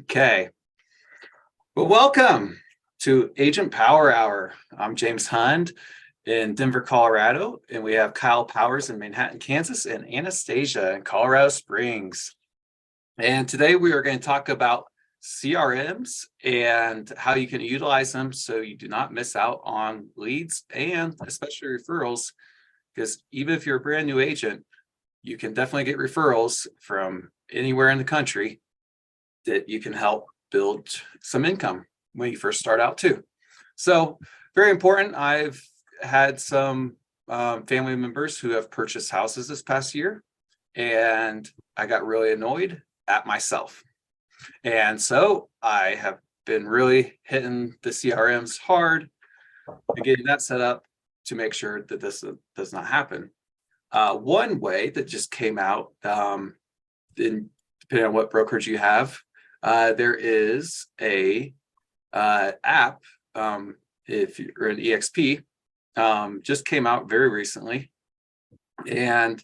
Okay. Well, welcome to Agent Power Hour. I'm James Hund in Denver, Colorado, and we have Kyle Powers in Manhattan, Kansas, and Anastasia in Colorado Springs. And today we are going to talk about CRMs and how you can utilize them so you do not miss out on leads and especially referrals. Because even if you're a brand new agent, you can definitely get referrals from anywhere in the country that you can help build some income when you first start out too. So very important. I've had some family members who have purchased houses this past year, and I got really annoyed at myself. And so I have been really hitting the CRMs hard and getting that set up to make sure that this does not happen. One way that just came out, depending on what brokerage you have, there is a app, if you're an EXP, just came out very recently. And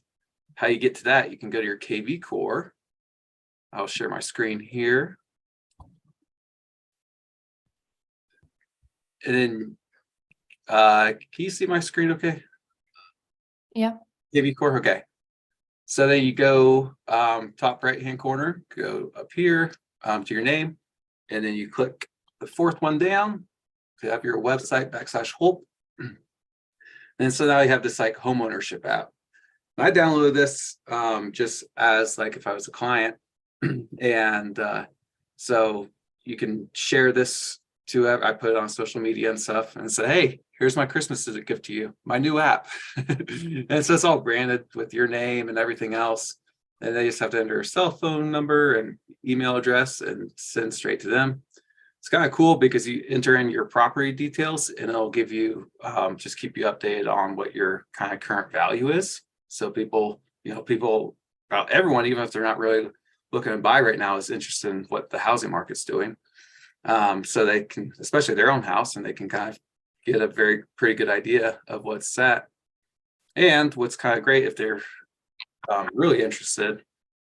how you get to that, you can go to your KVCore. I'll share my screen here. And then, can you see my screen okay? Yeah. KVCore, okay. So then you go top right-hand corner, go up here to your name, and then you click the fourth one down to have your website /Hulp. And so now you have this like homeownership app. I downloaded this just as like if I was a client. And so you can share this to, I put it on social media and stuff and say, hey, here's my Christmas gift to you, my new app. And so it's all branded with your name and everything else. And they just have to enter a cell phone number and email address and send straight to them. It's kind of cool because you enter in your property details and it'll give you, just keep you updated on what your kind of current value is. So people, everyone, even if they're not really looking to buy right now, is interested in what the housing market's doing. So they can, especially their own house, and they can kind of get a pretty good idea of what's set. And what's kind of great, if they're really interested,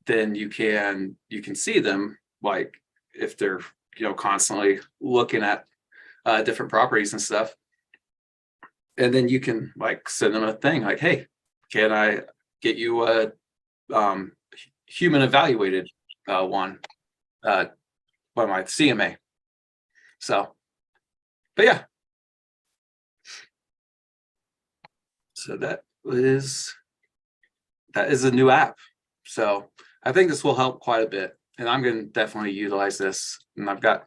then you can see them, like if they're constantly looking at different properties and stuff. And then you can like send them a thing like, hey, can I get you a human evaluated one by my CMA? So, but yeah. So that is a new app. So I think this will help quite a bit, and I'm going to definitely utilize this. And I've got,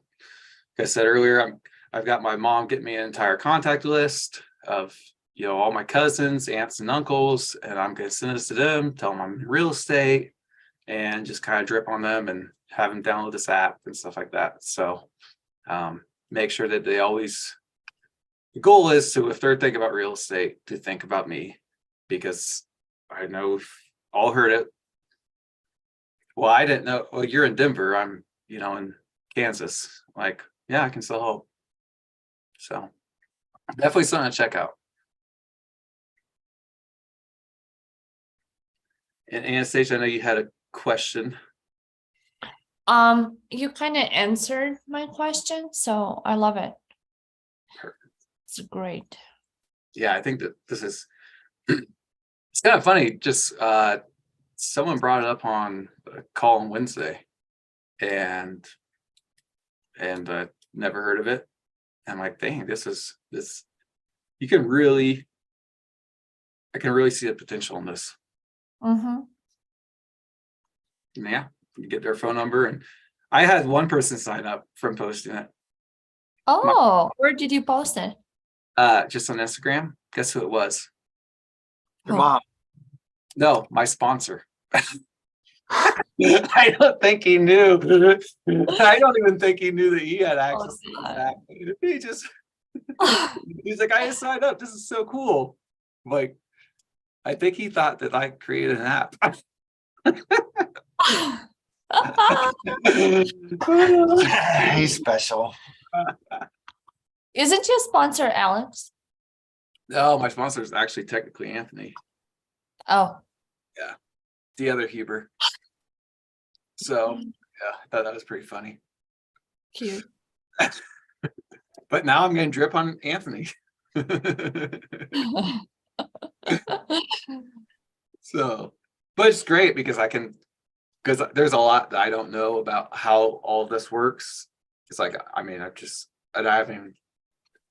like I said earlier, I've got my mom get me an entire contact list of all my cousins, aunts, and uncles, and I'm going to send this to them, tell them I'm in real estate, and just kind of drip on them and have them download this app and stuff like that. So make sure that they always, the goal is to, if they're thinking about real estate, to think about me, because I know we've all heard it. Well, I didn't know. Well, you're in Denver. I'm, in Kansas. Like, yeah, I can still help. So definitely something to check out. And Anastasia, I know you had a question. You kind of answered my question, so I love it. Perfect. It's great. Yeah, I think that this is, it's kind of funny. Just someone brought it up on a call on Wednesday, and I never heard of it. I'm like, dang, this. I can really see the potential in this. Mm-hmm. Yeah, you get their phone number, and I had one person sign up from posting it. Oh, where did you post it? Just on Instagram. Guess who it was? Your mom. No, my sponsor. I don't think he knew. I don't even think he knew that he had access to that. He's like, I just signed up. This is so cool. Like, I think he thought that I created an app. He's special. Isn't your sponsor Alex? No, my sponsor is actually technically Anthony. Oh. Yeah. The other Huber. So yeah, I thought that was pretty funny. Cute. But now I'm going to drip on Anthony. So, but it's great because because there's a lot that I don't know about how all this works. It's like, I mean, I haven't even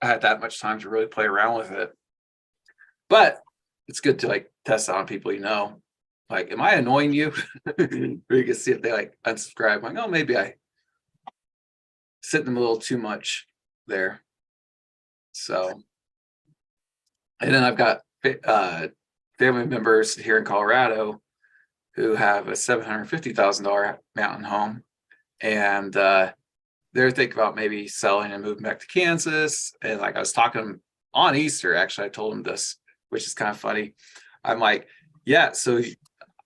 had that much time to really play around with it. But it's good to like test it on people, like, am I annoying you? Or you can see if they like unsubscribe. Like, oh, maybe I sent them a little too much there. So, and then I've got family members here in Colorado who have a $750,000 mountain home, and they're thinking about maybe selling and moving back to Kansas. And like I was talking on Easter, actually, I told them this, which is kind of funny. I'm like, yeah, so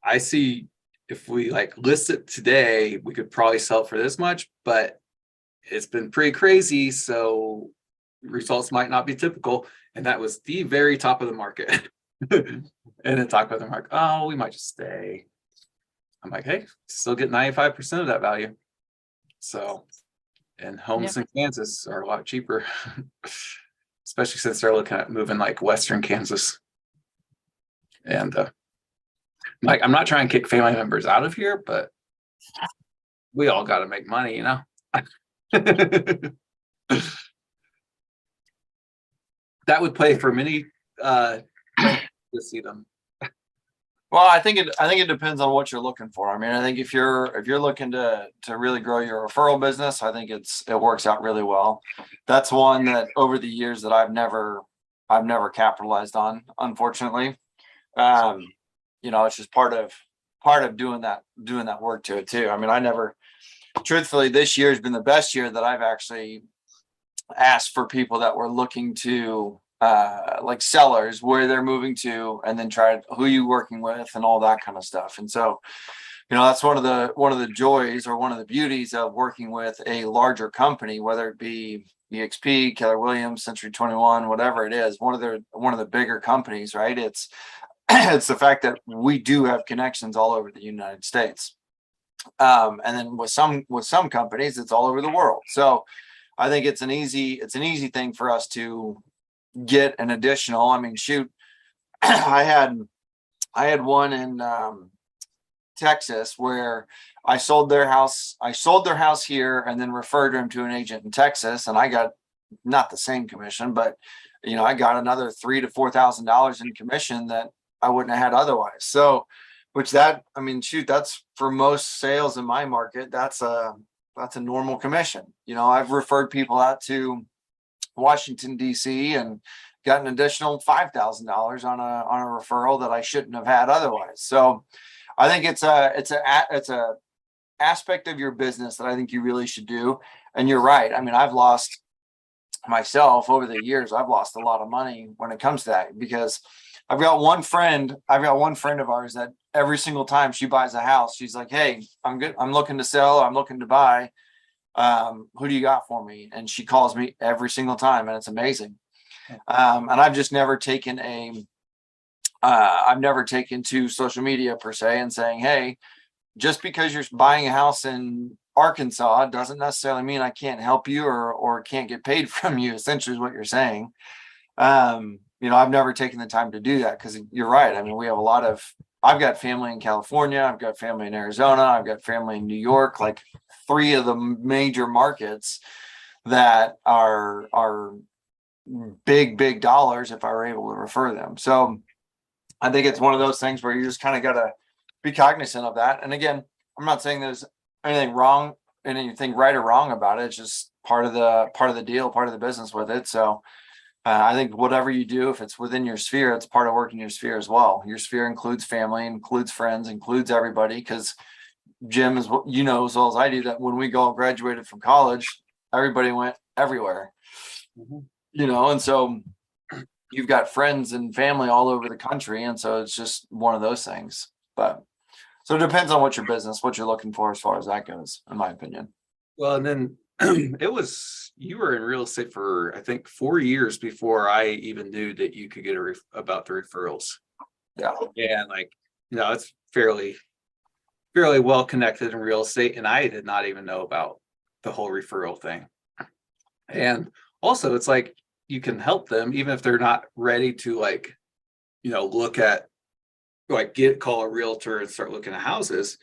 I see if we like list it today, we could probably sell it for this much, but it's been pretty crazy, so results might not be typical. And that was the very top of the market. And then talk with them like, oh, we might just stay. I'm like, hey, still get 95% of that value. So, and homes in Kansas are a lot cheaper, especially since they're looking at moving like Western Kansas. And like, I'm not trying to kick family members out of here, but we all got to make money, That would play for many to see them. Well, I think it depends on what you're looking for. I mean, I think if you're looking to really grow your referral business, I think it works out really well. That's one that over the years that I've never capitalized on, unfortunately. It's just part of doing that work to it too. I mean, truthfully, this year has been the best year that I've actually asked for people that were looking to like sellers, where they're moving to, and then try who you working with and all that kind of stuff. And so, that's one of the joys or one of the beauties of working with a larger company, whether it be EXP, Keller Williams, Century 21, whatever it is, one of the bigger companies, right? It's the fact that we do have connections all over the United States. And then with some companies, it's all over the world. So I think it's an easy thing for us to get an additional. I mean, shoot, I had one in Texas where I sold their house here and then referred them to an agent in Texas, and I got not the same commission, but I got another $3,000 to $4,000 in commission that I wouldn't have had otherwise. So, that's for most sales in my market, that's a normal commission. I've referred people out to Washington, DC, and got an additional $5,000 on a referral that I shouldn't have had otherwise. So I think it's a aspect of your business that I think you really should do. And you're right. I mean, I've lost myself over the years. I've lost a lot of money when it comes to that, because I've got one friend of ours that every single time she buys a house, she's like, hey, I'm good. I'm looking to sell. I'm looking to buy. Who do you got for me? And she calls me every single time, and it's amazing. And I've just never taken to social media per se and saying, hey, just because you're buying a house in Arkansas doesn't necessarily mean I can't help you or can't get paid from you, essentially is what you're saying. I've never taken the time to do that, because you're right. I mean, I've got family in California, I've got family in Arizona, I've got family in New York, like 3 of the major markets that are big dollars if I were able to refer them. So I think it's one of those things where you just kind of got to be cognizant of that. And again, I'm not saying there's anything right or wrong about it. It's just part of the deal, part of the business with it. So I think whatever you do, if it's within your sphere, it's part of working your sphere as well. Your sphere includes family, includes friends, includes everybody, because Jim is what as well as I do, that when we all graduated from college, everybody went everywhere. And so you've got friends and family all over the country. And so it's just one of those things. But so it depends on what you're looking for as far as that goes, in my opinion. Well, and then you were in real estate for, I think, 4 years before I even knew that you could get about the referrals. Yeah. And it's fairly well connected in real estate. And I did not even know about the whole referral thing. And also it's like, you can help them even if they're not ready to like, look at, like call a realtor and start looking at houses.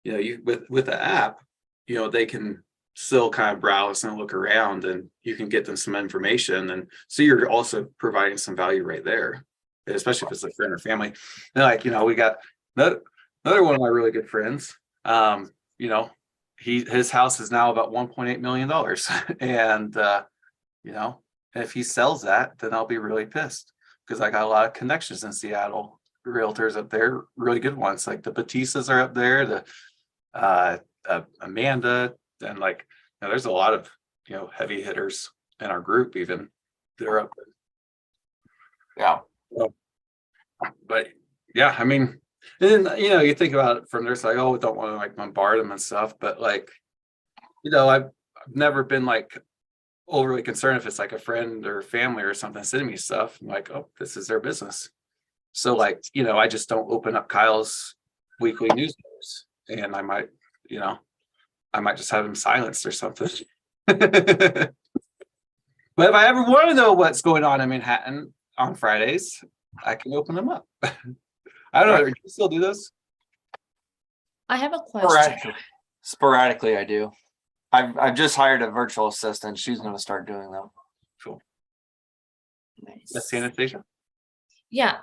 You with the app, they can still kind of browse and look around, and you can get them some information. And so you're also providing some value right there, especially if it's a friend or family. And like, we got another one of my really good friends. His house is now about $1.8 million. And if he sells that, then I'll be really pissed, because I got a lot of connections in Seattle, realtors up there, really good ones. Like the Batistas are up there, the Amanda, and like, there's a lot of heavy hitters in our group even that are up there. Yeah. So, but yeah, I mean, and then you think about it from there, it's like, oh, don't want to like bombard them and stuff, but like, I've never been like overly concerned if it's like a friend or family or something sending me stuff. I'm like, oh, this is their business. So like, I just don't open up Kyle's weekly newsletters, and I might just have him silenced or something. But if I ever want to know what's going on in Manhattan on Fridays, I can open them up. I don't know. Do you still do this? I have a question. Sporadically, I do. I've just hired a virtual assistant. She's going to start doing them. Cool. Nice. That's Anastasia. Yeah.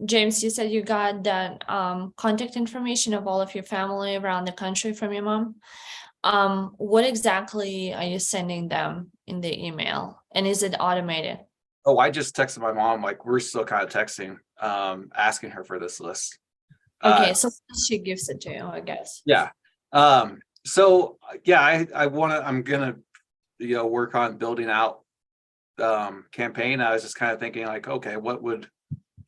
James, you said you got that contact information of all of your family around the country from your mom. What exactly are you sending them in the email? And is it automated? Oh, I just texted my mom, like we're still kind of texting, asking her for this list. Okay, so she gives it to you, I guess. Yeah. So yeah, I'm gonna, work on building out campaign. I was just kind of thinking like, okay, what would,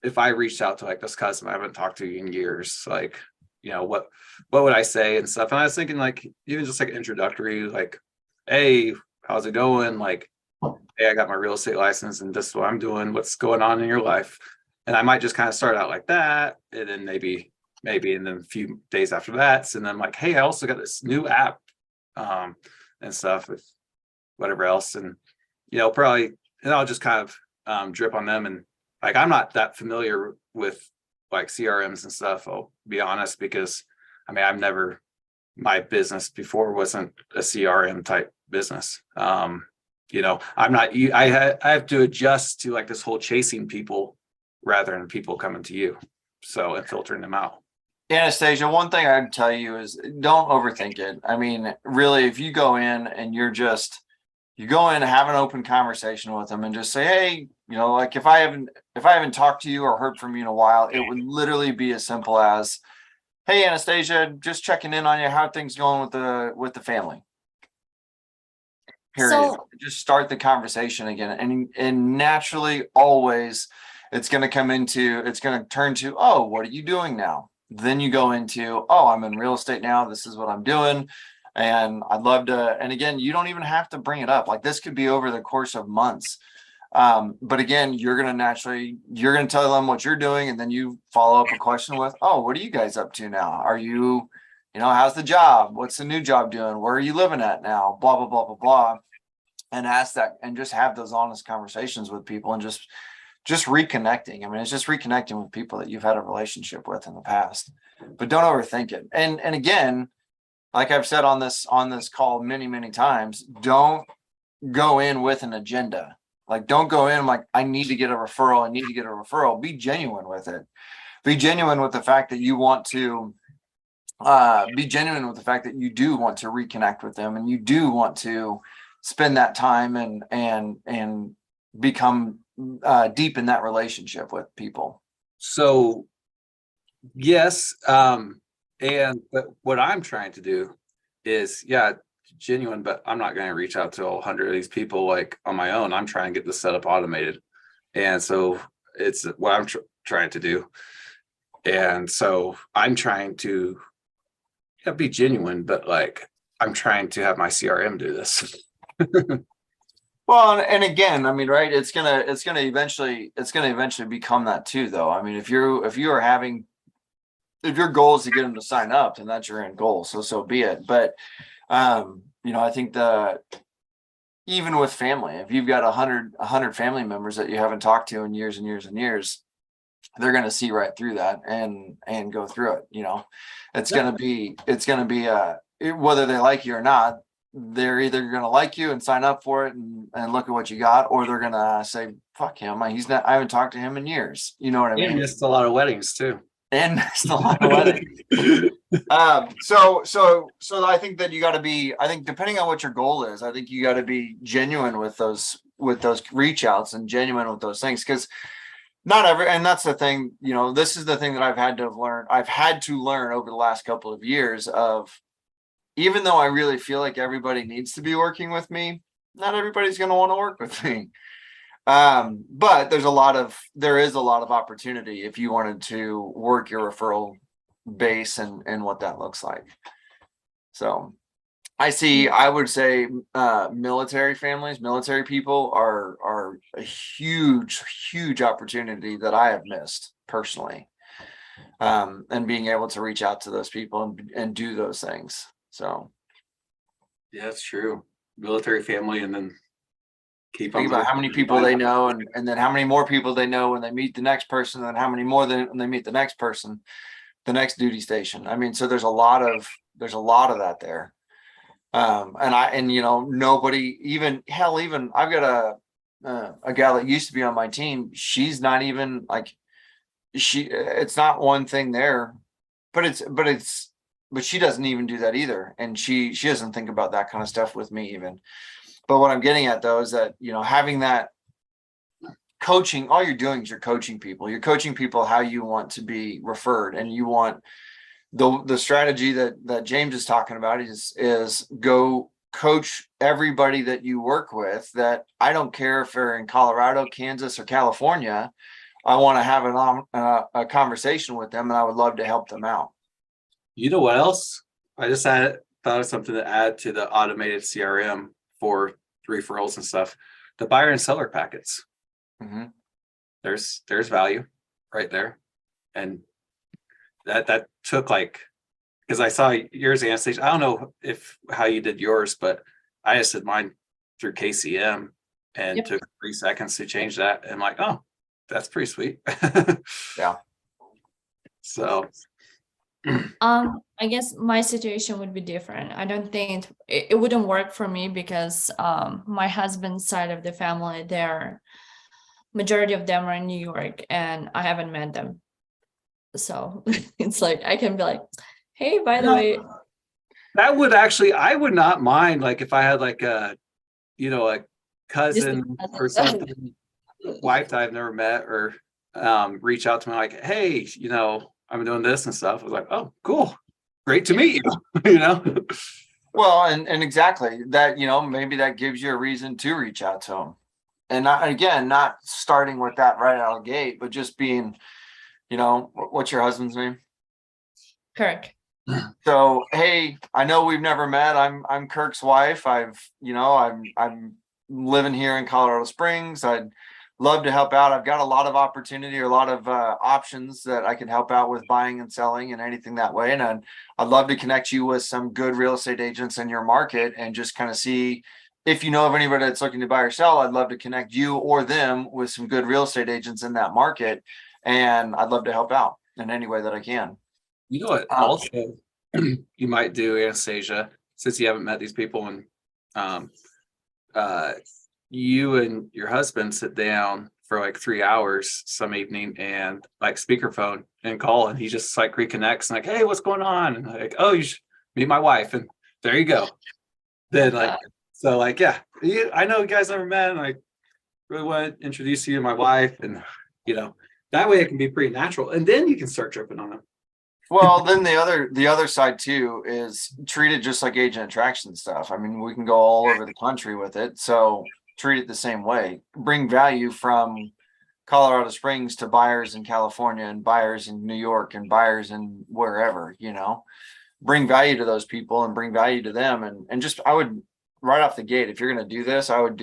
if I reached out to like this cousin I haven't talked to in years, like, what would I say and stuff. And I was thinking like, even just like introductory, like, hey, how's it going? Like, hey, I got my real estate license and this is what I'm doing. What's going on in your life? And I might just kind of start out like that. And then maybe and then a few days after that. And then I'm like, hey, I also got this new app and stuff with whatever else. And, probably, and I'll just kind of drip on them. And like, I'm not that familiar with like CRMs and stuff. I'll be honest, because my business before wasn't a CRM type business. I'm not, I have to adjust to like this whole chasing people rather than people coming to you. So, and filtering them out. Anastasia, one thing I'd tell you is don't overthink it. I mean, really, if you go in and you go in and have an open conversation with them and just say, hey, like if I haven't talked to you or heard from you in a while, it would literally be as simple as, hey, Anastasia, just checking in on you. How are things going with the family? Period. So, just start the conversation again. And naturally, always, it's going to turn to, oh, what are you doing now? Then you go into, oh, I'm in real estate now. This is what I'm doing. And I'd love to, and again, you don't even have to bring it up. Like this could be over the course of months. But again, you're going to tell them what you're doing. And then you follow up a question with, oh, what are you guys up to now? Are you, how's the job? What's the new job doing? Where are you living at now? Blah, blah, blah, blah, blah. And ask that and just have those honest conversations with people and just reconnecting. I mean, it's just reconnecting with people that you've had a relationship with in the past, but don't overthink it. And again, like I've said on this call many, many times, don't go in with an agenda. Like, don't go in like, I need to get a referral. I need to get a referral. Be genuine with it. Be genuine with the fact that you want to, be genuine with the fact that you do want to reconnect with them and you do want to spend that time and become deep in that relationship with people. So yes. But what I'm trying to do is, genuine, but I'm not going to reach out to 100 of these people like on my own. I'm trying to get this setup automated. And so it's what I'm trying to do. And so I'm trying to be genuine, but like, I'm trying to have my CRM do this. Well, and again, I mean, right, it's gonna eventually become that too, though. I mean, if your goal is to get them to sign up, then that's your end goal. So be it. But I think even with family, if you've got 100 family members that you haven't talked to in years and years and years, they're going to see right through that and go through it. It's Yeah. going to be whether they like you or not, they're either going to like you and sign up for it and look at what you got, or they're going to say, fuck him. I haven't talked to him in years. You know what I You mean? missed a lot of weddings too. And missed a lot of weddings. So I think that you got to be, I think depending on what your goal is, I think you got to be genuine with those reach outs and genuine with those things. Cause and that's the thing, this is the thing that I've had to learn over the last couple of years of, even though I really feel like everybody needs to be working with me, not everybody's going to want to work with me. But there is a lot of opportunity if you wanted to work your referral base and what that looks like. So I would say military families, military people are a huge opportunity that I have missed personally. And being able to reach out to those people and do those things. So Yeah, that's true. Military family, and then keep think on about how many people they know, and then how many more people they know when they meet the next person, and how many more when they meet the next person, the next duty station. I mean, so there's a lot of that there. Nobody, even I've got a gal that used to be on my team. She's not even like, it's not one thing there, but she doesn't even do that either. And she doesn't think about that kind of stuff with me even. But what I'm getting at though is that, having that coaching, all you're doing is you're coaching people. You're coaching people how you want to be referred, and you want the strategy that James is talking about is go coach everybody that you work with. That I don't care if they're in Colorado, Kansas, or California. I want to have a conversation with them, and I would love to help them out. You know what else? I just thought of something to add to the automated CRM for referrals and stuff. The buyer and seller packets. Mm-hmm. There's value right there. And that took because I saw yours, Anastasia. I don't know how you did yours, but I just did mine through KCM and took 3 seconds to change that. And I'm like, oh, that's pretty sweet. Yeah. So I guess my situation would be different. I don't think it wouldn't work for me because my husband's side of the family, majority of them are in New York, and I haven't met them. So it's like I can be like, hey, by the way, that would actually, I would not mind if I had a cousin or something, wife that I've never met, or reach out to me like, hey, I'm doing this and stuff. I was like, oh, cool. Great to meet you, Well, and exactly that, maybe that gives you a reason to reach out to them. And not starting with that right out of the gate, but just being, what's your husband's name? Kirk. So, hey, I know we've never met. I'm Kirk's wife. I'm living here in Colorado Springs. I'd love to help out. I've got a lot of opportunity, or a lot of options that I can help out with buying and selling and anything that way. And I'd love to connect you with some good real estate agents in your market, and just kind of see if you know of anybody that's looking to buy or sell. I'd love to connect you or them with some good real estate agents in that market. And I'd love to help out in any way that I can. You know what also you might do, Anastasia, since you haven't met these people, and you and your husband sit down for 3 hours some evening and speakerphone and call, and he just reconnects and hey, what's going on? And oh, you should meet my wife, and there you go. Then yeah, I know you guys never met, and I really want to introduce you to my wife, and that way it can be pretty natural, and then you can start tripping on them. Well, then the other side too is treat it just like agent attraction stuff. I mean, we can go all over the country with it. So treat it the same way. Bring value from Colorado Springs to buyers in California, and buyers in New York, and buyers in wherever, bring value to those people and bring value to them. And just, I would, right off the gate, if you're going to do this, I would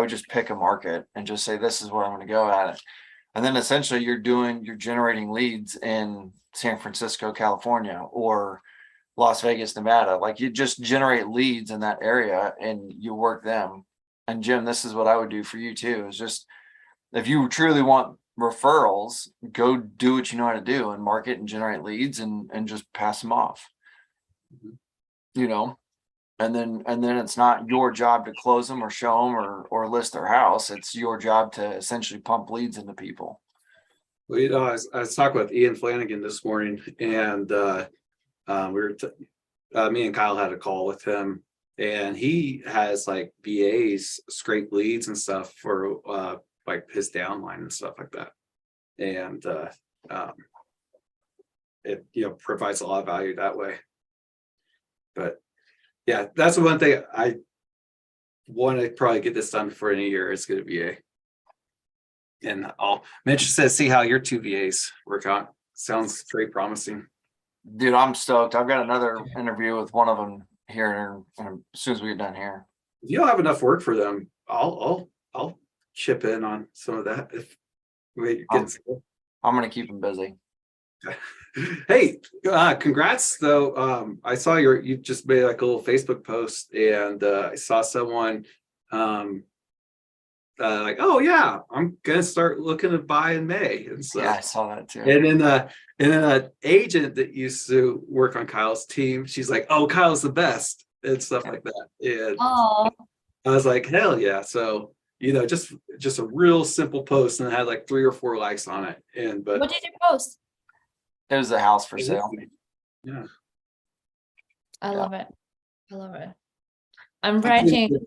just pick a market and just say, this is where I'm going to go at it. And then essentially you're generating leads in San Francisco, California, or Las Vegas, Nevada. Like you just generate leads in that area and you work them. And Jim, this is what I would do for you too, is just if you truly want referrals, go do what you know how to do and market and generate leads and just pass them off. Mhm. You know, and then it's not your job to close them or show them or list their house. It's your job to essentially pump leads into people. Well, you know, I was talking with Ian Flanagan this morning, and me and Kyle had a call with him, and he has like VAs scrape leads and stuff for like his downline and stuff like that, and it provides a lot of value that way. But yeah, that's the one thing I want to probably get this done before any year. It's going to VA. And I'm interested to see how your two VAs work out. Sounds very promising. Dude, I'm stoked. I've got another interview with one of them here as soon as we get done here. If you don't have enough work for them, I'll chip in on some of that. If we get I'm gonna keep them busy. Hey, congrats though. I saw you just made like a little Facebook post, and I saw someone like, oh yeah, I'm gonna start looking to buy in May and stuff. Yeah, I saw that too. And then an agent that used to work on Kyle's team, she's like, oh, Kyle's the best and stuff like that. And Oh, I was like, hell yeah. So, just a real simple post, and it had like 3 or 4 likes on it. And but what did you post? It was a house for sale. yeah. I Yeah. love it. I love it. I'm writing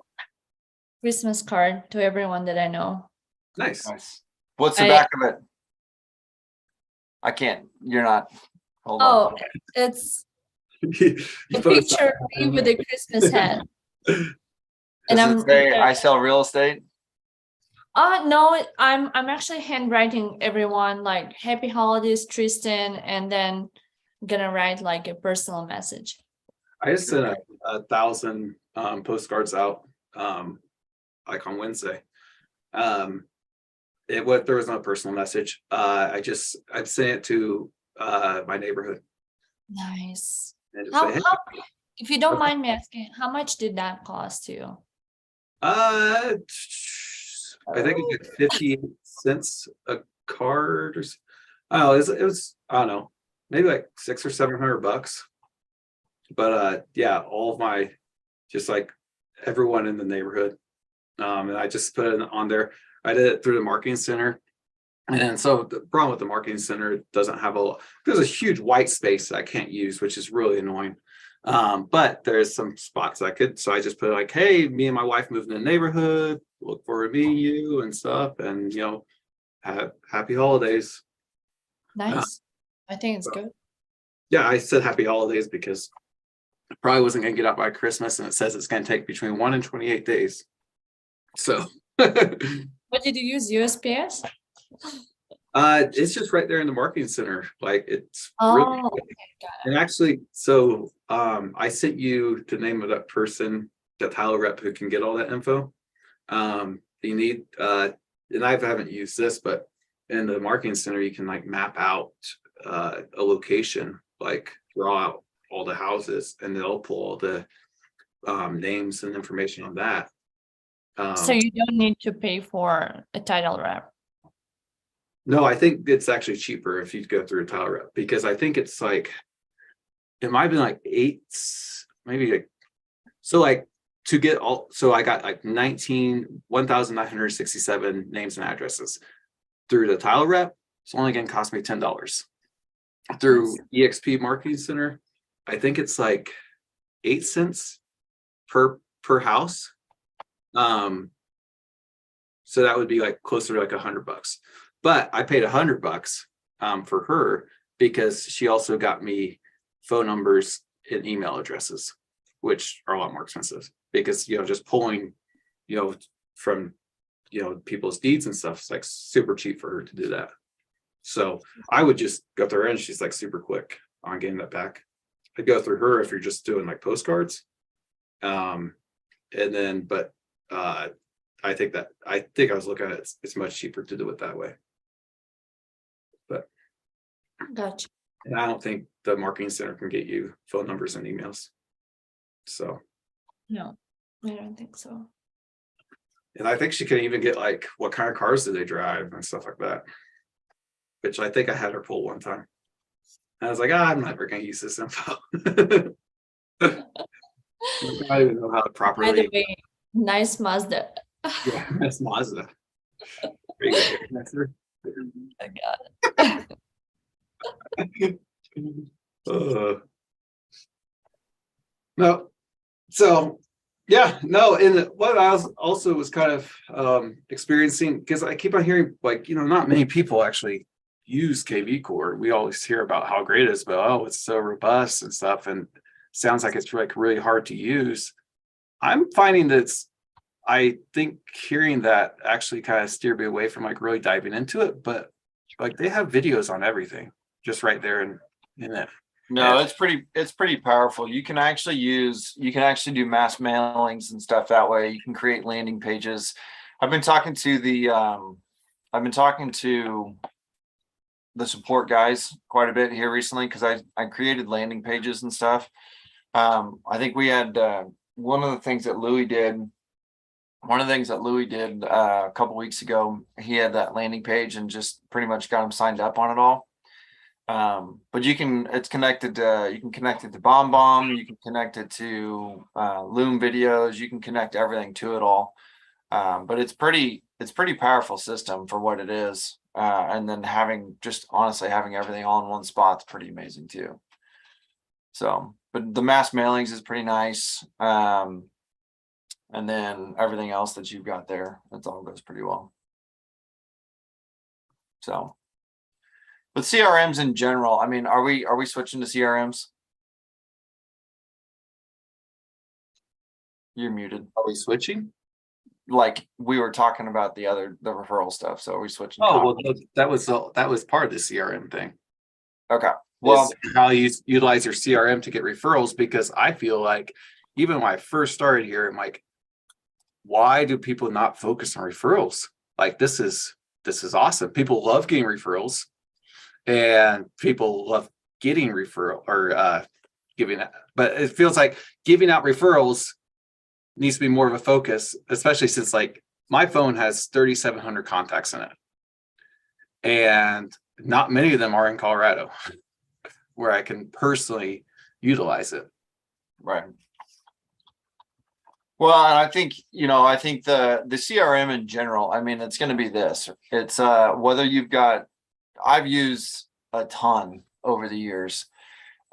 Christmas card to everyone that I know. Nice. Nice. What's the back of it? I can't. You're not. Hold Oh, on. it's You a post- picture of me with a Christmas hat. And Does it say I sell real estate? No, I'm actually handwriting everyone like happy holidays, Tristan, and then gonna write like a personal message. I just sent 1,000 postcards out like on Wednesday. There was no personal message. I sent it to my neighborhood. Nice. And just How, say, hey, how, if you don't mind me asking, how much did that cost you? I think it's like 58 cents a card, or I don't know. It was I don't know, maybe like $600 or $700. But yeah, all of my, just like everyone in the neighborhood, and I just put it on there. I did it through the marketing center, and so the problem with the marketing center, it doesn't have there's a huge white space that I can't use, which is really annoying. But there's some spots I could, so I just put like, hey, me and my wife moved in the neighborhood, look forward to meeting you and stuff, and happy holidays. Nice. I think it's good. Yeah, I said happy holidays because I probably wasn't gonna get out by Christmas, and it says it's gonna take between 1 and 28 days. So What did you use? USPS? it's just right there in the marketing center. Like it's really Oh, good. okay, got it. And actually, so I sent you the name of that person, that Tyler rep who can get all that info. You need and I haven't used this, but in the marketing center you can like map out a location, like draw out all the houses, and they'll pull all the names and information on that. So you don't need to pay for a title rep. No, I think it's actually cheaper if you go through a title rep, because I think it's like, it might have been like 8, maybe like, so like to get all, so I got like 1,967 names and addresses through the title rep. It's only going to cost me $10. Through EXP Marketing Center, I think it's like 8 cents per house. So that would be like closer to like $100. But I paid $100 for her, because she also got me phone numbers and email addresses, which are a lot more expensive, because just pulling from people's deeds and stuff is like super cheap for her to do that. So I would just go through her, and she's like super quick on getting that back. I'd go through her if you're just doing like postcards. And then but I think I was looking at it's much cheaper to do it that way. But Gotcha. And I don't think the marketing center can get you phone numbers and emails. So, No, I don't think so. and I think she can even get like, what kind of cars do they drive and stuff like that. Which I think I had her pull one time. I was like, I'm never going to use this info. I don't even know how to By the properly. way, nice Mazda. Yeah, that's Mazda. Pretty good hairdresser. I got it. No, so yeah, no, and what I was also was kind of experiencing, because I keep on hearing like, not many people actually use KVCore. We always hear about how great it is, but oh, it's so robust and stuff, and sounds like it's like really hard to use. I'm finding that I think hearing that actually kind of steered me away from like really diving into it, but like they have videos on everything just right there in it. No, Yeah. it's pretty powerful. You can actually do mass mailings and stuff that way. You can create landing pages. I've been talking to the support guys quite a bit here recently because I created landing pages and stuff. I think we had one of the things that Louis did a couple weeks ago. He had that landing page and just pretty much got him signed up on it all. But you can connect it to BombBomb, you can connect it to Loom videos, you can connect everything to it all. But it's pretty powerful system for what it is. And then honestly having everything all in one spot is pretty amazing too. So, but the mass mailings is pretty nice. And then everything else that you've got there, that all goes pretty well. So. But CRMs in general, I mean, are we switching to CRMs? You're muted. Are we switching? Like we were talking about the referral stuff. So are we switching? Oh, well, that was part of the CRM thing. Okay. Well, how you utilize your CRM to get referrals, because I feel like even when I first started here, I'm like, why do people not focus on referrals? Like this is awesome. People love getting referrals. And people love getting referral or giving it, but it feels like giving out referrals needs to be more of a focus, especially since like my phone has 3,700 contacts in it. And not many of them are in Colorado where I can personally utilize it. right. Well, and I think the CRM in general, I mean, it's going to be this. It's whether I've used a ton over the years,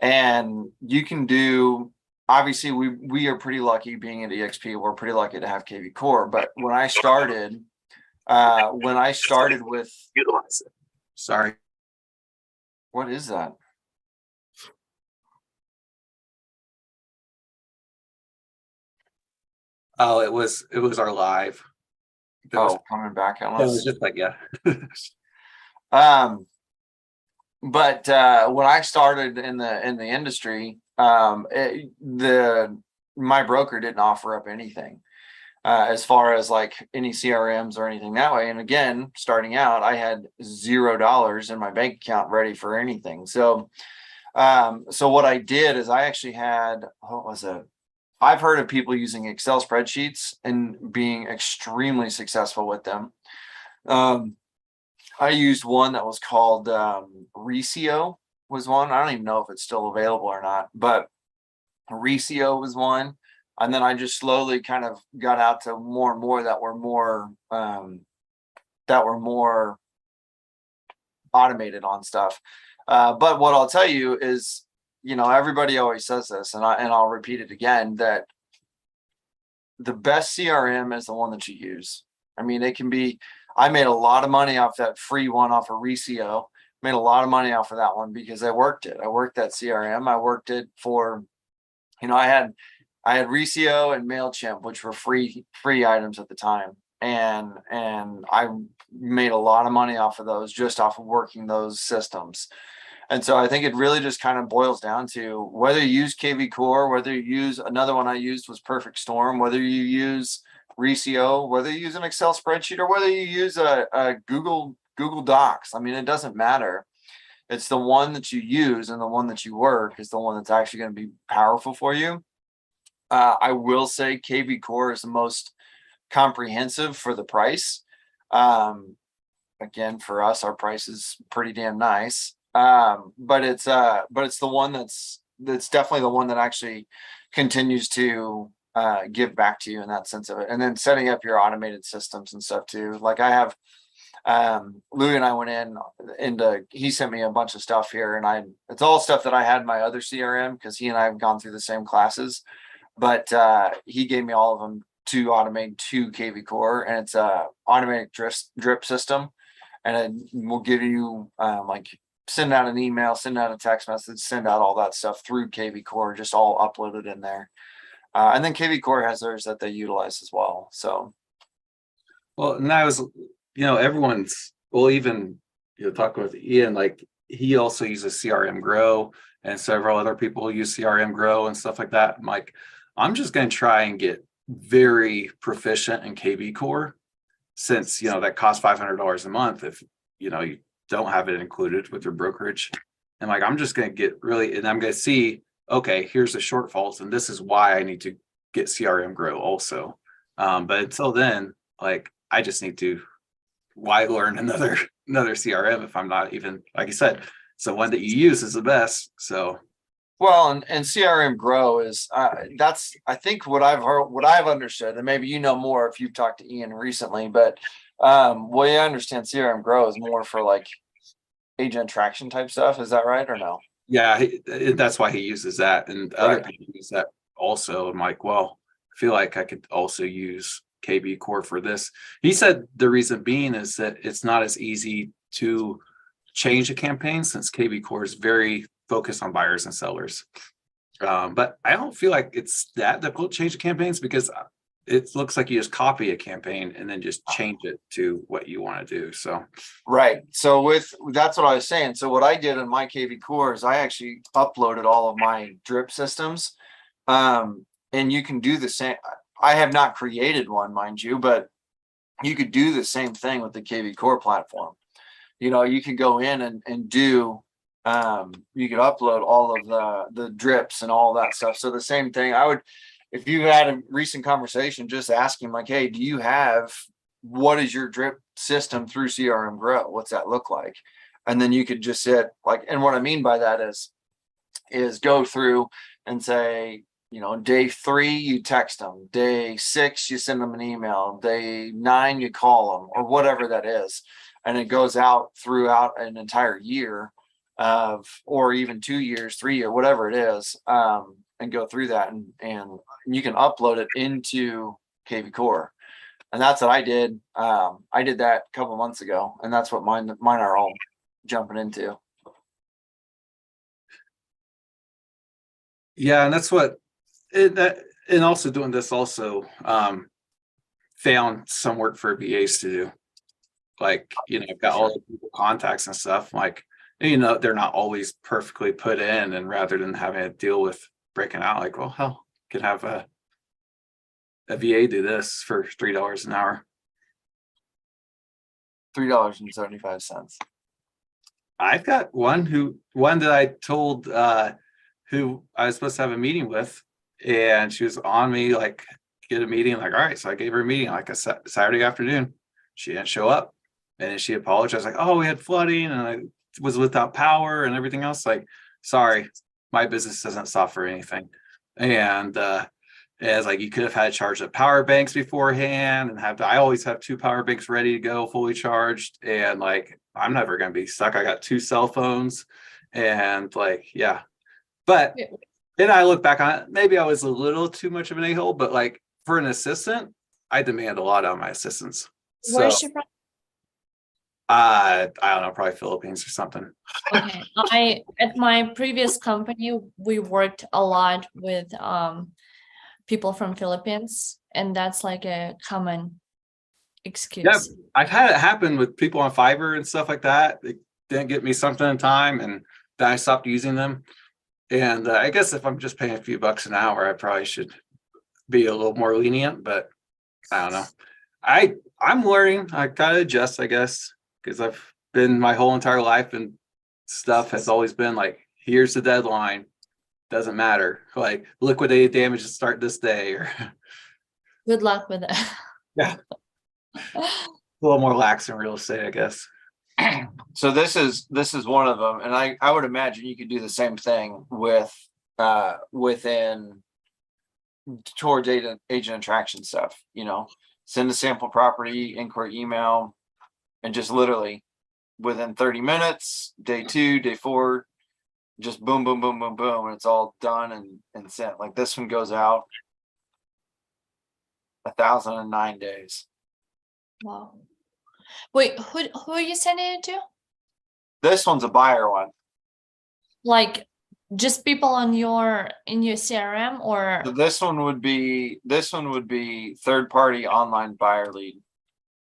and you can do, obviously we are pretty lucky being at EXP. We're pretty lucky to have KVCore. But when I started with, Utilize it. Sorry. What is that? Oh, it was our live. Coming back on It us. was just like, yeah. But when I started in the industry, my broker didn't offer up anything as far as like any CRMs or anything that way. And again, starting out, I had $0 in my bank account ready for anything. So what I did is I actually had, what was it? I've heard of people using Excel spreadsheets and being extremely successful with them. I used one that was called Recio was one. I don't even know if it's still available or not, but Recio was one. And then I just slowly kind of got out to more and more that were more automated on stuff. But what I'll tell you is, everybody always says this, and I'll repeat it again, that the best CRM is the one that you use. I mean, it can be. I made a lot of money off that free one off of Recio. Made a lot of money off of that one because I worked it. I worked that CRM. I worked it for, I had Recio and MailChimp, which were free items at the time. And I made a lot of money off of those, just off of working those systems. And so I think it really just kind of boils down to whether you use KVCore, whether you use another one I used was Perfect Storm, whether you use Recio, whether you use an Excel spreadsheet or whether you use a Google Docs. I mean, it doesn't matter. It's the one that you use and the one that you work is the one that's actually going to be powerful for you. I will say KVCore is the most comprehensive for the price. Again, for us, our price is pretty damn nice. But it's the one that's definitely the one that actually continues to give back to you in that sense of it. And then setting up your automated systems and stuff too. Like I have Louis and I went into he sent me a bunch of stuff here, and it's all stuff that I had in my other CRM because he and I have gone through the same classes, but he gave me all of them to automate to KVCore, and it's a automatic drip system, and it will give you like send out an email, send out a text message, send out all that stuff through KVCore, just all uploaded in there. And then KVCore has theirs that they utilize as well. So, Well, and that was, everyone's, well, even, talking with Ian, like he also uses CRM Grow and several other people use CRM Grow and stuff like that. I'm like, I'm just going to try and get very proficient in KVCore since, that costs $500 a month if, you don't have it included with your brokerage. And like, I'm just going to get really, and I'm going to see, okay, here's the shortfalls. And this is why I need to get CRM Grow also. But until then, like, I just need to, why learn another CRM if I'm not even, like you said, so one that you use is the best. So. Well, and CRM Grow is that's I think what I've heard, what I've understood, and maybe more if you've talked to Ian recently, but what I understand CRM Grow is more for like agent traction type stuff. Is that right or no? Yeah, that's why he uses that, and other people use that also. I'm like, well, I feel like I could also use KVCore for this. He said the reason being is that it's not as easy to change a campaign since KVCore is very focused on buyers and sellers. But I don't feel like it's that difficult to change the campaigns because it looks like you just copy a campaign and then just change it to what you want to do. So right. So that's what I was saying. So what I did in my KVCore is I actually uploaded all of my drip systems. And you can do the same. I have not created one, mind you, but you could do the same thing with the KVCore platform. You could go in and do you could upload all of the drips and all that stuff. So the same thing I would, if you had a recent conversation, just ask him like, hey, what is your drip system through CRM Grow? What's that look like? And then you could just sit like, and what I mean by that is go through and say, day 3, you text them, day 6, you send them an email, day 9, you call them, or whatever that is. And it goes out throughout an entire year or even 2 years, 3 years, whatever it is, and go through that and you can upload it into KVCore. And that's what I did. I did that a couple months ago, and that's what mine are all jumping into. yeah, and that's what and also doing this also found some work for VAs to do. Like, I've got all the people contacts and stuff. Like, they're not always perfectly put in, and rather than having to deal with breaking out, like, well, hell, could have a VA do this for $3 an hour. $3.75. I've got one that I told who I was supposed to have a meeting with, and she was on me like get a meeting. Like, all right, so I gave her a meeting like a Saturday afternoon. She didn't show up, and then she apologized like, oh, we had flooding and I was without power and everything else. Like, sorry, my business doesn't suffer anything. And it's like you could have had charged up power banks beforehand and I always have 2 power banks ready to go, fully charged. And like, I'm never going to be stuck. I got 2 cell phones and like, yeah. But then I look back on it, maybe I was a little too much of an a-hole, but like for an assistant, I demand a lot out of my assistants. Where's So she from? I don't know, probably Philippines or something. Okay. At my previous company, we worked a lot with people from Philippines, and that's like a common excuse. Yeah, I've had it happen with people on Fiverr and stuff like that. They didn't get me something in time, and then I stopped using them. And I guess if I'm just paying a few bucks an hour, I probably should be a little more lenient. But I don't know. I'm learning. I gotta adjust, I guess, because I've been my whole entire life in stuff has always been like, here's the deadline. Doesn't matter. Like liquidated damages start this day, or Good luck with it. yeah, a little more lax in real estate, I guess. So this is one of them, and I would imagine you could do the same thing with within towards agent attraction stuff. You know, send a sample property inquiry email, and just literally within 30 minutes, day 2, day 4, just boom, boom, boom, boom, boom, and it's all done and sent. Like this one goes out 1,009 days. Wow. Wait, who are you sending it to? This one's a buyer one. Like just people in your CRM, or So this one would be third party online buyer lead.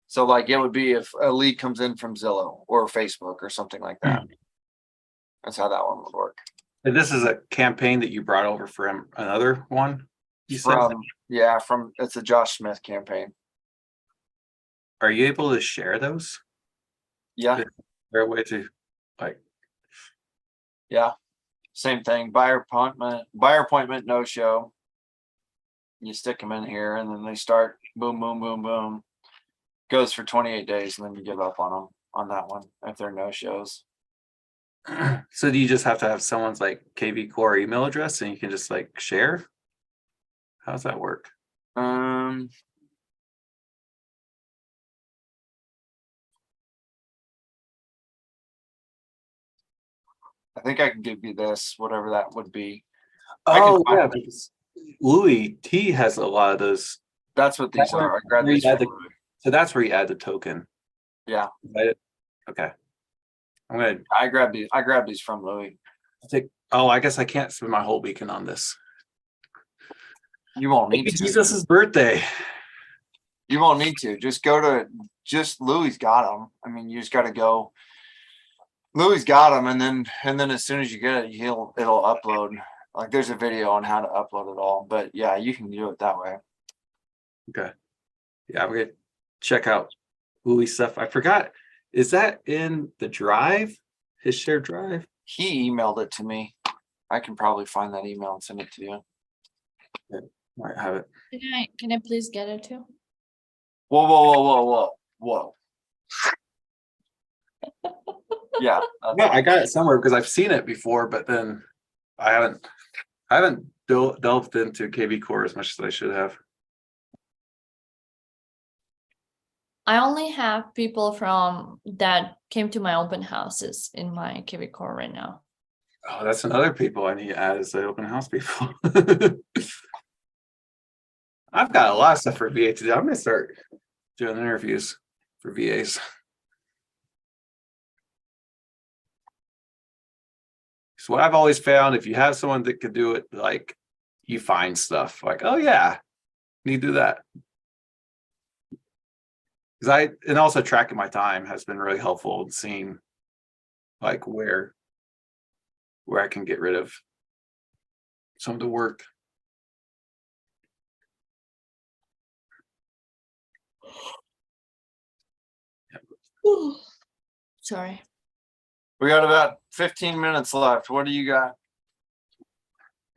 So like it would be if a lead comes in from Zillow or Facebook or something like that. That's how that one would work. And this is a campaign that you brought over from another one. You said, From it's a Josh Smith campaign. are you able to share those? Yeah, Is there a way to like? yeah. Same thing. Buyer appointment, no show. You stick them in here and then they start boom, boom, boom, boom. Goes for 28 days and then you give up on them on that one if they're no shows. So do you just have to have someone's like KVCore email address and you can just like share? How does that work? I think I can give you this, whatever that would be. I can Oh find yeah, it. because Louis T has a lot of those. That's what these are. I grabbed Where these you add from the- Louis. So that's where you add the token. Yeah, Right? Okay. I'm gonna I grabbed these from Louis. take. Oh, I guess I can't spend my whole weekend on this. You won't need Maybe to. Jesus' birthday. You won't need to. Just go to Louis got them. I mean, you just got to go. Louis got them, and then as soon as you get it, it'll upload. Like there's a video on how to upload it all. But yeah, you can do it that way. Okay. Yeah, I'm gonna check out Louis stuff. I forgot. Is that in the drive? His shared drive? He emailed it to me. I can probably find that email and send it to you. Might have it. can I please get it too? Whoa, whoa, whoa, whoa, whoa, whoa. Yeah. No, I got it somewhere because I've seen it before, but then I haven't delved into KVCore as much as I should have. I only have people from that came to my open houses in my KVCore right now. Oh, that's another people I need to add as the open house people. I've got a lot of stuff for VA to do. I'm gonna start doing interviews for VAs. So what I've always found, if you have someone that could do it, like you find stuff like, oh yeah, need to do that. Because and also tracking my time has been really helpful in seeing like where I can get rid of some of the work. Sorry. We got about 15 minutes left. What do you got?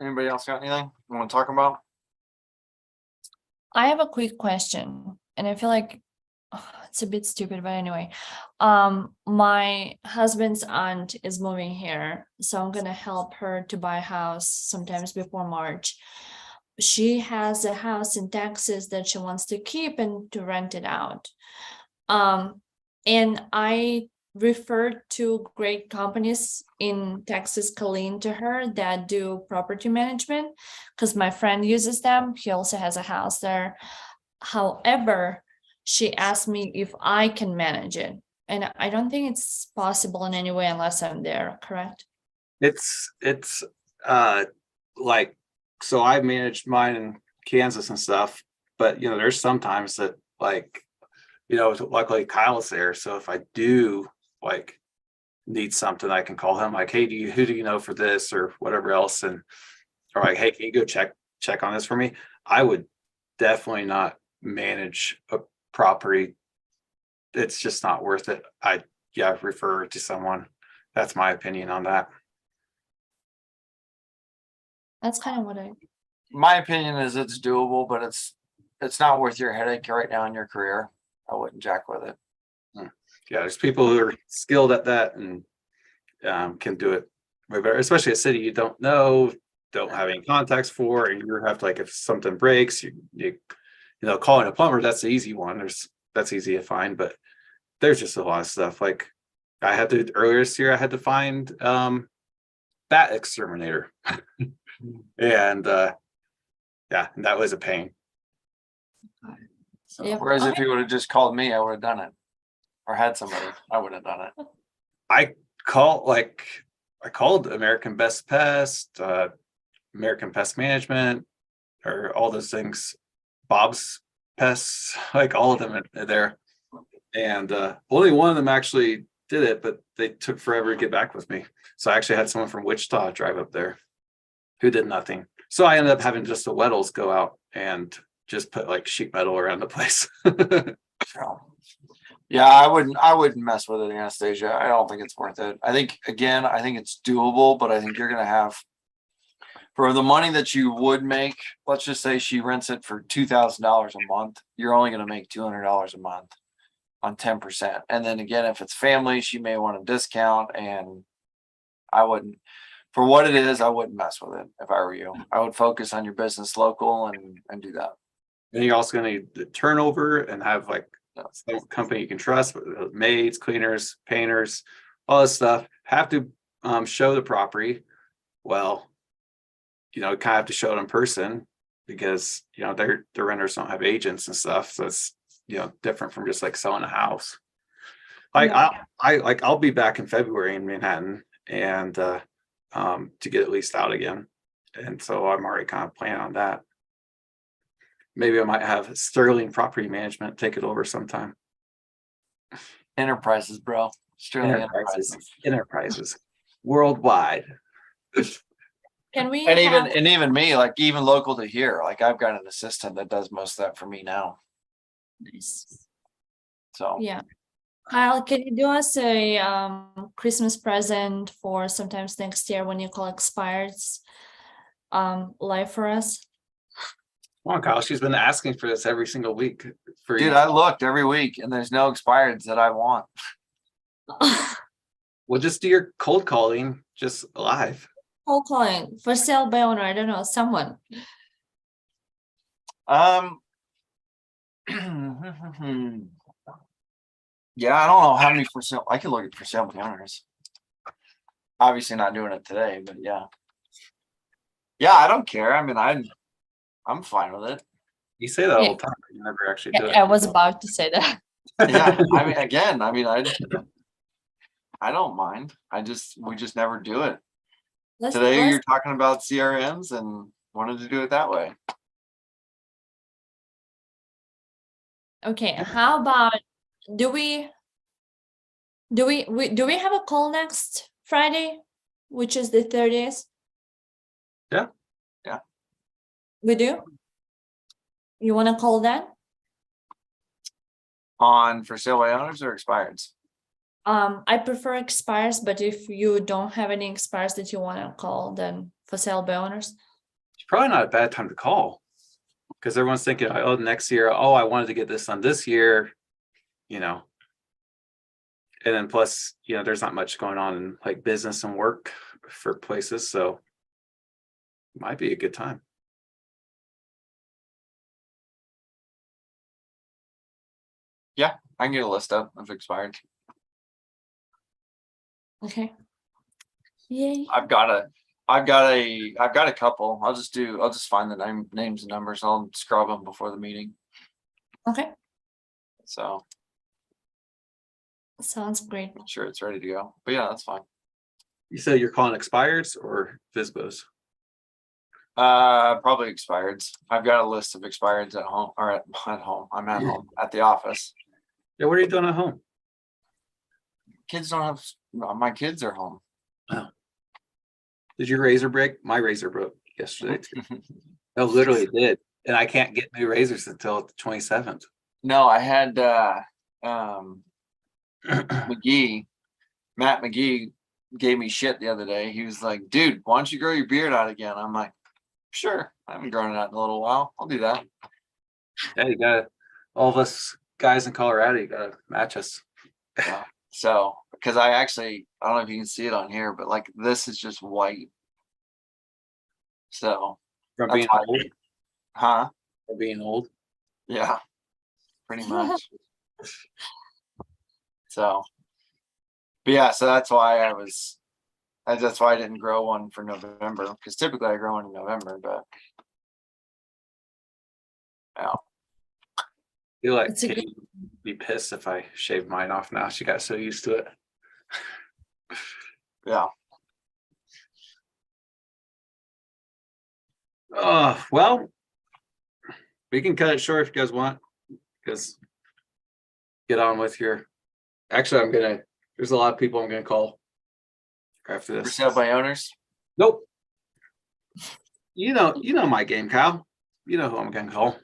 Anybody else got anything you want to talk about? I have a quick question, and I feel like it's a bit stupid, but anyway. My husband's aunt is moving here, so I'm gonna help her to buy a house sometimes before March. She has a house in Texas that she wants to keep and to rent it out. And I referred to great companies in Texas, Colleen, to her that do property management because my friend uses them. He also has a house there. However, she asked me if I can manage it. And I don't think it's possible in any way unless I'm there, correct? It's like, so I managed mine in Kansas and stuff, but there's sometimes that like, luckily Kyle's there. So if I do like need something, I can call him like, hey, who do you know for this or whatever else? And or like, hey, can you go check on this for me? I would definitely not manage a property. It's just not worth it. I refer to someone That's my opinion on that. That's kind of what My opinion is it's doable, but it's not worth your headache right now in your career. I wouldn't jack with it. Yeah, there's people who are skilled at that and can do it way better, especially a city you don't know, don't have any contacts for, and you have to, like, if something breaks, you know, calling a plumber, that's the easy one. That's easy to find, but there's just a lot of stuff. Like I had to earlier this year, I had to find bat exterminator. And yeah, and that was a pain. So, Yep. Whereas if Okay. you would have just called me, I would have done it. Or had somebody, I would have done it. I called American Best Pest, American Pest Management, or all those things, Bob's Pests, like all of them are there. And only one of them actually did it, but they took forever to get back with me. So I actually had someone from Wichita drive up there who did nothing. So I ended up having just the Weddles go out and just put like sheet metal around the place. So, yeah, I wouldn't mess with it, Anastasia. I don't think it's worth it. I think it's doable, but I think you're gonna have, for the money that you would make, let's just say she rents it for $2,000 a month, you're only gonna make $200 a month on 10%. And then again, if it's family, she may want a discount, and I wouldn't, for what it is, I wouldn't mess with it if I were you. I would focus on your business local and do that. And you're also going to need the turnover and have like some company you can trust, maids, cleaners, painters, all this stuff. Have to show the property. Well, you know, kind of have to show it in person because, you know, their renters don't have agents and stuff. So it's, you know, different from just like selling a house. Like Yeah. I'll be back in February in Manhattan and to get at least out again. And so I'm already kind of planning on that. Maybe I might have Sterling Property Management take it over sometime. Enterprises, bro. Sterling Enterprises. Enterprises worldwide. Can we And have, even me, like even local to here, like I've got an assistant that does most of that for me now. nice. So Yeah. Kyle, can you do us a Christmas present for sometimes next year when you call expires live for us? Come on, Kyle. She's been asking for this every single week. For dude, I looked every week and there's no expireds that I want. Well, just do your cold calling just live. Cold calling for sale by owner. I don't know, someone. Yeah, I don't know how many for sale. I could look at for sale by owners. Obviously not doing it today, but yeah. Yeah, I don't care. I mean, I'm fine with it. You say that Yeah. all the time, but you never actually do it. I was about to say that. Yeah, I mean, again, I mean, I don't mind. We just never do it. Today you're talking about CRMs and wanted to do it that way. Okay, how about do we have a call next Friday, which is the 30th? Yeah. Yeah. We do? You want to call that? On for sale by owners or expireds? I prefer expires, but if you don't have any expires that you want to call, then for sale by owners. It's probably not a bad time to call because everyone's thinking, oh, next year, oh, I wanted to get this done this year, you know. And then plus, you know, there's not much going on in like business and work for places, so it might be a good time. Yeah, I can get a list up of expired. Okay. Yay. I've got a couple. I'll just find the names and numbers. I'll scrub them before the meeting. Okay. So Sounds great. I'm sure it's ready to go. But yeah, that's fine. You said you're calling expireds or FSBOs? Probably expireds. I've got a list of expireds at home or at home. I'm at home at the office. Yeah, what are you doing at home? Kids don't have, my kids are home. Did your razor break? My razor broke yesterday too. No, literally did. And I can't get new razors until the 27th. No, I had Matt McGee gave me shit the other day. He was like, dude, why don't you grow your beard out again? I'm like, sure, I haven't grown it out in a little while. I'll do that. Yeah, you gotta, all of us guys in Colorado, you gotta match us. Yeah. So, because I don't know if you can see it on here, but like this is just white. So, From that's being why, old, huh? from being old. Yeah, pretty much. So, but yeah, so that's why that's why I didn't grow one for November, because typically I grow one in November, but yeah. Feel like It's a good- Katie would be pissed if I shaved mine off now. She got so used to it. Yeah. Oh, well, we can cut it short if you guys want, because get on with your, actually, there's a lot of people I'm gonna call after For this. sale by owners. Nope. You know my game, Kyle. You know who I'm gonna call.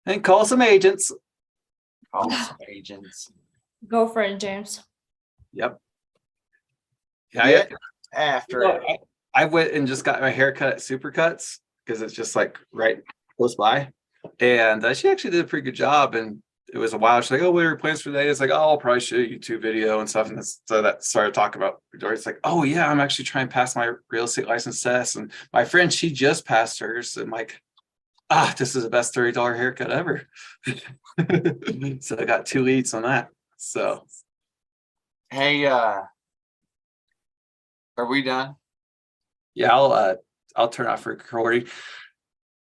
And call some agents. Call some agents. Go for it, James. Yep. Get Yeah, after you know, it. I went and just got my hair cut at Supercuts because it's just like right close by. And she actually did a pretty good job. And it was a while. She's like, "Oh, what are your plans for the day?" It's like, "Oh, I'll probably shoot a YouTube video and stuff." And so that started talking about it's like, "Oh yeah, I'm actually trying to pass my real estate license test." And my friend, she just passed hers. And like, this is the best $30 haircut ever. So I got 2 leads on that. So Hey, are we done? yeah, I'll turn off recording.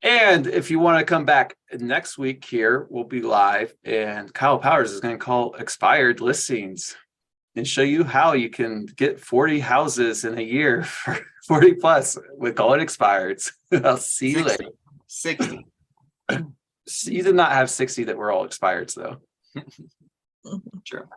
And if you want to come back next week here, we'll be live and Kyle Powers is going to call expired listings and show you how you can get 40 houses in a year for 40 plus with calling expireds. I'll see you 60. later. 60. You did not have 60 that were all expireds though. Sure.